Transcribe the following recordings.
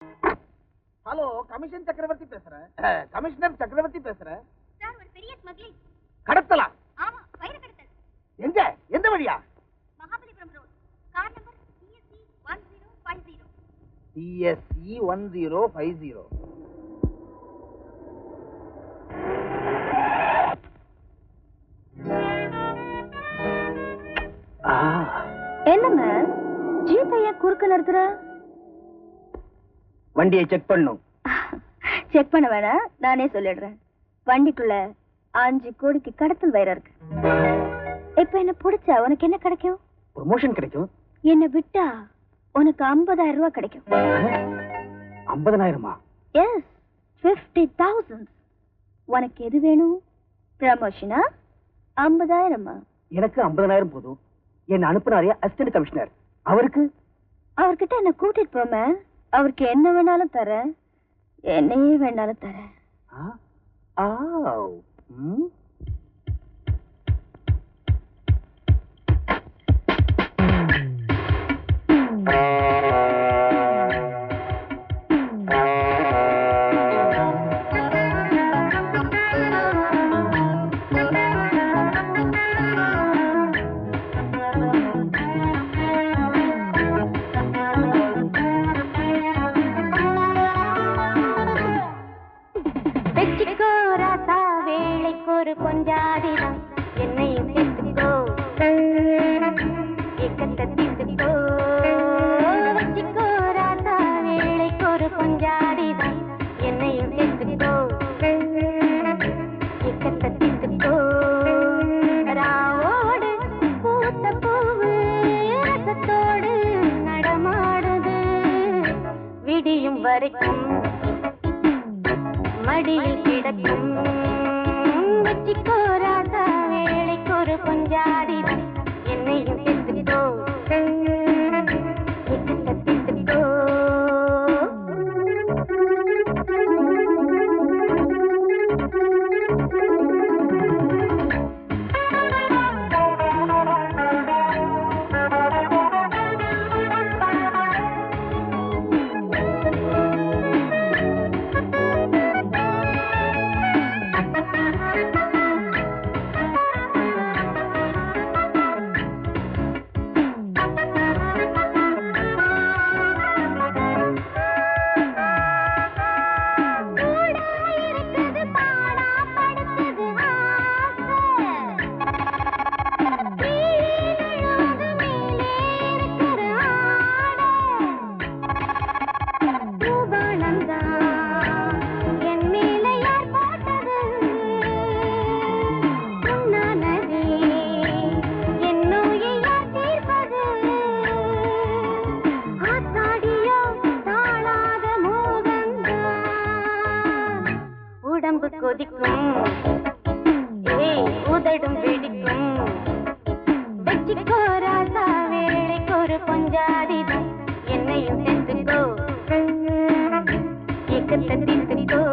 Hello, commission சக்கரவர்த்தி பேசுறேன். Commissioner சக்கரவர்த்தி பேசுறேன். சார், ஒரு பெரிய ஸ்மக்லிங். கடத்தலா? ஆமா, வைர கடத்தல். எங்க? எந்த வழியா? Mahabalipuram road. Car number CSE 1050. CSE 1050. என்னங்க ஜீப்பையா குறுக்க நிறுத்துற? வண்டியை செக் பண்ணும். செக் பண்ண வேணாம், நானே சொல்லிடுறேன். வண்டிக்குள்ள 5 கோடிக்கு கடத்தல் வைரம் இருக்கு. இப்ப என்ன பிடிச்சா உனக்கு என்ன கிடைக்கும்? ப்ரமோஷன் கிடைக்கும். என்ன விட்டா உனக்கு 50,000 ரூபாய் கிடைக்கும். 50,000? எஸ், 50,000. உனக்கு எது வேணும்? ப்ரமோஷனா 50,000? எனக்கு 50,000 போதும். என்ன அனுப்புனாரே அசிஸ்டன்ட் கமிஷனர், அவர்கிட்ட என்ன கூட்டிட்டு போமே. அவருக்கு என்ன வேணாலும் தரேன், என்னையே வேணாலும் தரேன். கொஞ்சாதிதான் என்னையும் சேர்த்துக்கோ, ஏக்கத்தை தீர்த்துக்கோ. வச்சுக்கோ ராசா, வேலைக்கு ஒரு கொஞ்சாதிதான் என்னையும் சேர்த்துக்கோ, ஏக்கத்தை தீர்த்துக்கோ. ராவோடு பூத்த பூவு ரசத்தோடு நடமாடுது, விடியும் வரைக்கும் மடியில் கிடக்கும். வச்சிக்கோ ராசா, வேலைக்கு ஒரு கொஞ்சாதிதான் என்னையும் சேர்த்துக்கோ, ஏக்கத்தை தீர்த்துக்கோ. கொதிக்கும் உதடும் வெடிக்கும். வச்சிக்கோ ராசா, வேலைக்கு ஒரு கொஞ்சாதிதான் என்னையும் சேர்த்துக்கோ, ஏக்கத்தை தீர்த்துக்கோ.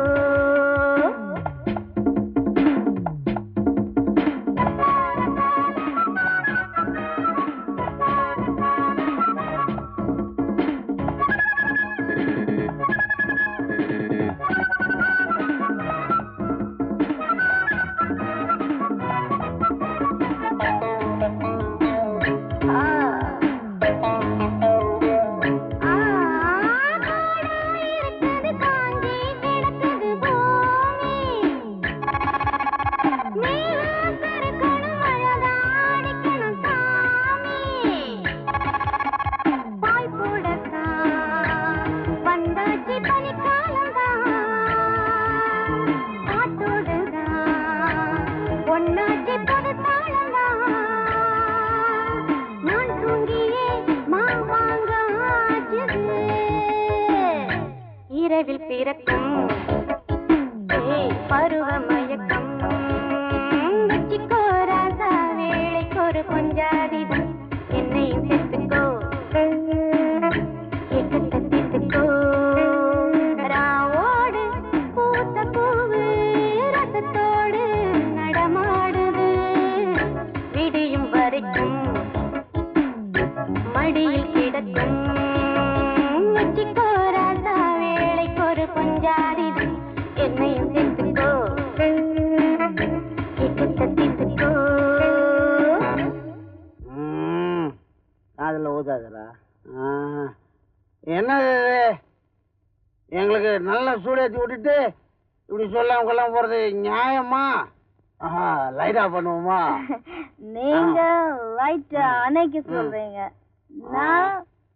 இரவில் பிறக்கும் பருவ மயக்கம். வச்சிக்கோ ராசா, வேலைக்கு ஒரு கொஞ்சாதிதான் என்னையும் சேர்த்துக்கோ, ஏக்கத்தை தீர்த்துக்கோ. ராவோடு பூத்த பூவு ரசத்தோடு நடமாடுது, விடியும் வரைக்கும் மடியில் கிடக்கும். வச்சிக்கோ ராசா, என்னது எங்களுக்கு நல்ல சூடேற்றி விட்டுட்டு இப்படி சொல்லாம கொள்ளாம போறது நியாயமா? லைட்டா பண்ணுவோமா? நீங்க லைட் அணைக்க சொல்றீங்க, நான்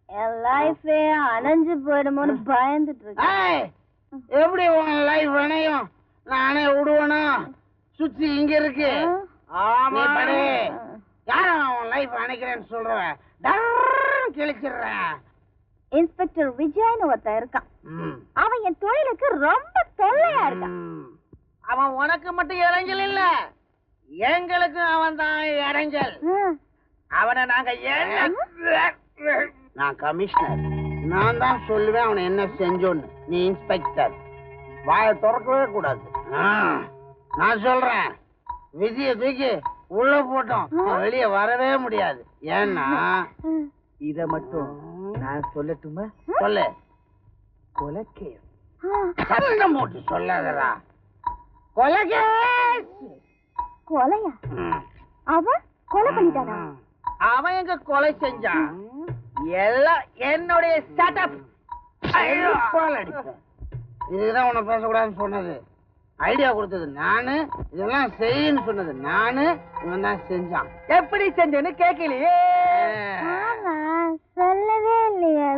என் லைஃபே அணைஞ்சு போயிடுமோன்னு பயந்துட்டு இருக்கேன். எப்படி உன் லைஃப் அணையும்? நான் அணைய விடுவேனா? சுத்தி இங்க இருக்கு. யாரும் உன் லைஃப் அணைக்கிறேன்னு சொல்றேன், கிழிச்சிடுறேன். இன்ஸ்பெக்டர் விஜய்னு ஒருத்தன் இருக்கான். அவன் என் தொழிலுக்கு ரொம்ப தொல்லையா இருக்கான். அவன் உனக்கு மட்டும் இடைஞ்சல் இல்ல, எங்களுக்கும் அவன் தான் இடைஞ்சல். அவனை நாங்க நான் கமிஷனர், நான் தான் சொல்லுவேன் அவனை என்ன செஞ்சோன்னு. நீ இன்ஸ்பெக்டர், வாயை திறக்கவே கூடாது. நான் சொல்றேன், விஜய தூக்கி உள்ள போட்டோம், வெளியே வரவே முடியாது. ஏன்னா இத மட்டும் நான் சொல்லட்டுமா? சொல்லு. கொலைக்கேஸ். சத்தம் போட்டு சொல்லாதடா. கொலைக்கேஸ். கொலையா? அவன் கொலை பண்ணிட்டானா? அவன் எங்க கொலை செஞ்சான்? எல்லாம் என்னுடைய செட்டப். இதுதான் உன்னை பேசக்கூடாதுன்னு சொன்னது. ஐடியா கொடுத்தது நானு, இதெல்லாம் செய்யன்னு சொன்னது நானு. இவன் தான் செஞ்சான். எப்படி செஞ்சேன்னு கேட்கலையே. சொல்லவே இல்லையா?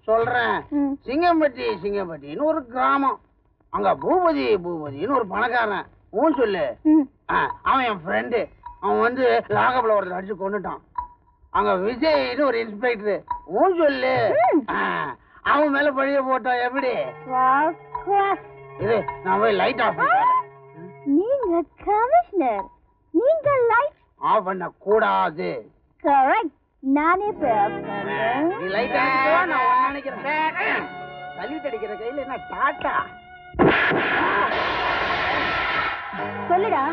சொல்றேன். சிங்கம்பட்டின்னு ஒரு கிராமம். அங்க பூபதினு ஒரு பணக்காரன். ஊன் சொல்லு. அவன் என் ஃப்ரெண்டு. அவன் வந்து லாகப்ல ஒருத்தர் அடிச்சு கொண்டுட்டான். அங்க விஜய்னு ஒரு இன்ஸ்பெக்டர். ஊன் சொல்லு. அவன் மேல பழிய போட்டான். எப்படி இது? நான் போய் லைட் ஆஃப் பண்ணேன். நீங்க கமிஷனர், நீங்க லைட் ஆஃப் பண்ண கூடாது. கரெக்ட். நானே போய் ஆஃப் பண்றேன். நீ லைட் ஆஃப் நான் ஒண்ணு நினைக்கிறேன். சல்யூட் அடிக்கிற கையில என்ன டாட்டா? சொல்லுடா,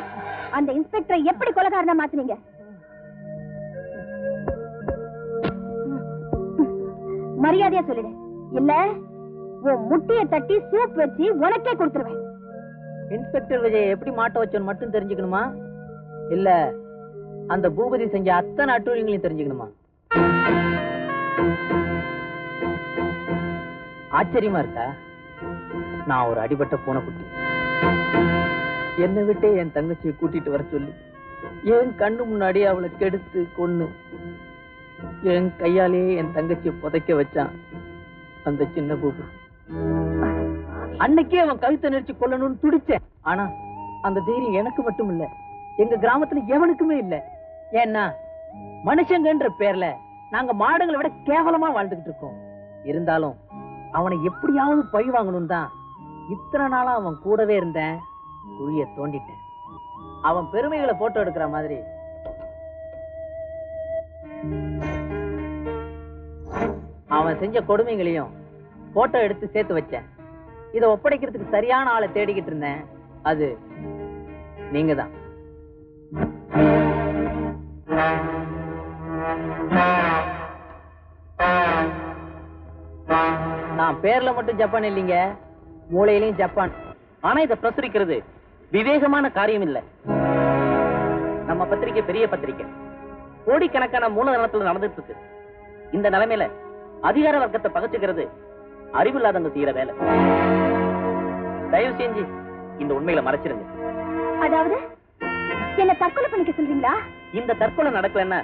அந்த இன்ஸ்பெக்டரை எப்படி கொலைகாரனா மாத்துனீங்க? மரியாதையா சொல்லிடு, இல்ல உன் முட்டியை தட்டி சூப் வச்சு உனக்கே கொடுத்துருவேன். இன்ஸ்பெக்டர் விஜய் எப்படி மாட்ட வச்சோன்னு மட்டும் தெரிஞ்சுக்கணுமா, இல்ல அந்த பூபதி செஞ்ச அத்தனை அட்டூழியங்களையும் தெரிஞ்சுக்கணுமா? ஆச்சரியமா இருக்கா? நான் ஒரு அடிபட்ட பூனைக்குட்டி. என்னை விட்டே என் தங்கச்சியை கூட்டிட்டு வர சொல்லி என் கண்ணு முன்னாடி அவளை கெடுத்து கொன்னு என் கையாலேயே என் தங்கச்சியை புதைக்க வச்சான் அந்த சின்ன பூபதி. அன்னைக்கே அவன் கழுத்தை நெரிச்சு கொல்லணும்னு துடிச்சேன். ஆனா அந்த தைரியம் எனக்கு மட்டும் இல்ல, எங்க கிராமத்துல எவனுக்குமே இல்ல. ஏன்னா மனுஷங்கன்ற பேர்ல நாங்க மாடுகளை விட கேவலமா வாழ்ந்துகிட்டு இருக்கோம். இருந்தாலும் அவனை எப்படியாவது பழி வாங்கணும் தான் இத்தனை நாளா அவன் கூடவே இருந்தேன். குழிய தோண்டிட்டேன். அவன் பெருமைகளை போட்டோ எடுக்கிற மாதிரி அவன் செஞ்ச கொடுமைகளையும் போட்டோ எடுத்து சேர்த்து வச்சேன். இதை ஒப்படைக்கிறதுக்கு சரியான ஆளை தேடிக்கிட்டு இருந்தேன். அது நீங்க தான். நான் பேர்ல மட்டும் ஜப்பான் இல்லைங்க, மூளையிலையும் ஜப்பான். ஆனா இதை பிரசுரிக்கிறது விவேகமான காரியம் இல்ல. நம்ம பத்திரிக்கை பெரிய பத்திரிக்கை, கோடிக்கணக்கான மூலதனத்துல நடந்துட்டு இருக்கு. இந்த நிலைமையில அதிகார வர்க்கத்தை பகச்சுக்கிறது அறிவில்லாதவங்க செய்யற வேலை. தயவு செஞ்சு இந்த உண்மையில மறைச்சிருங்க. அதாவது என்ன தற்கொலை பண்ணிக்க சொல்றீங்களா? இந்த தற்கொலை நடக்கலன்னா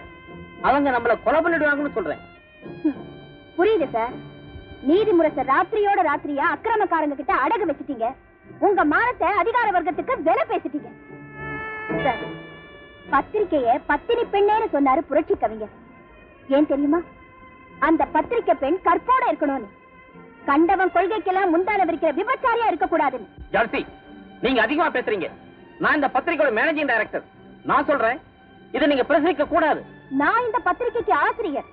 அவங்க நம்மள கொலை பண்ணிடுவாங்கன்னு சொல்றேன். புரியுது சார். நீதிமுறை ராத்திரியோட ராத்திரியா அக்கிரமக்காரங்க கிட்ட அடகு வச்சிட்டீங்க. உங்க மானத்தை அதிகார வர்க்கத்துக்கு விலை பேசிட்டீங்க. சார், பத்திரிக்கைய பத்தினி பெண்ணேன்னு சொன்னாரு புரட்சி கவிஞர். ஏன் தெரியுமா? அந்த பத்திரிக்கை பெண் கற்போட இருக்கணும்னு. கண்டவன் கொள்கைக்கெல்லாம் முந்தான விரிக்கிற விபச்சாரியா இருக்க கூடாதுன்னு. ஜார்சி, நீங்க அதிகமா பேசுறீங்க. நான் இந்த பத்திரிக்கையோட மேனேஜிங் டைரக்டர். நான் சொல்றேன், இதை நீங்க பிரசுரிக்க கூடாது. நான் இந்த பத்திரிக்கைக்கு ஆசிரியர்.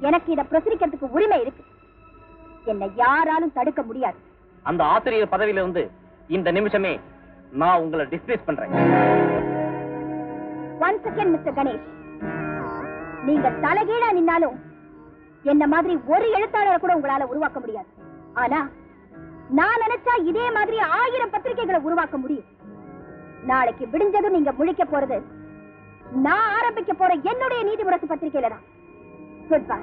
எனக்கு இதை பிரசுரிக்கிறதுக்கு உரிமை இருக்கு. என்னை யாராலும் தடுக்க முடியாது. அந்த ஆசிரியர் பதவியில இருந்து இந்த நிமிஷமே நான் உங்களை டிஸ்மிஸ் பண்றேன். ஒன் செகண்ட் மிஸ்டர் கணேஷ், நீங்க தலைகீழா நின்னாலும் என்ன மாதிரி ஒரு எழுத்தாளரை கூட உங்களால உருவாக்க முடியாது. ஆனா நான் நினைச்சா இதே மாதிரி 1000 பத்திரிகைகளை உருவாக்க முடியும். நாளைக்கு விடிஞ்சதும் நீங்க முழிக்க போறது நான் ஆரம்பிக்க போற என்னுடைய நீதிமுரசு பத்திரிகையில தான். Good bye.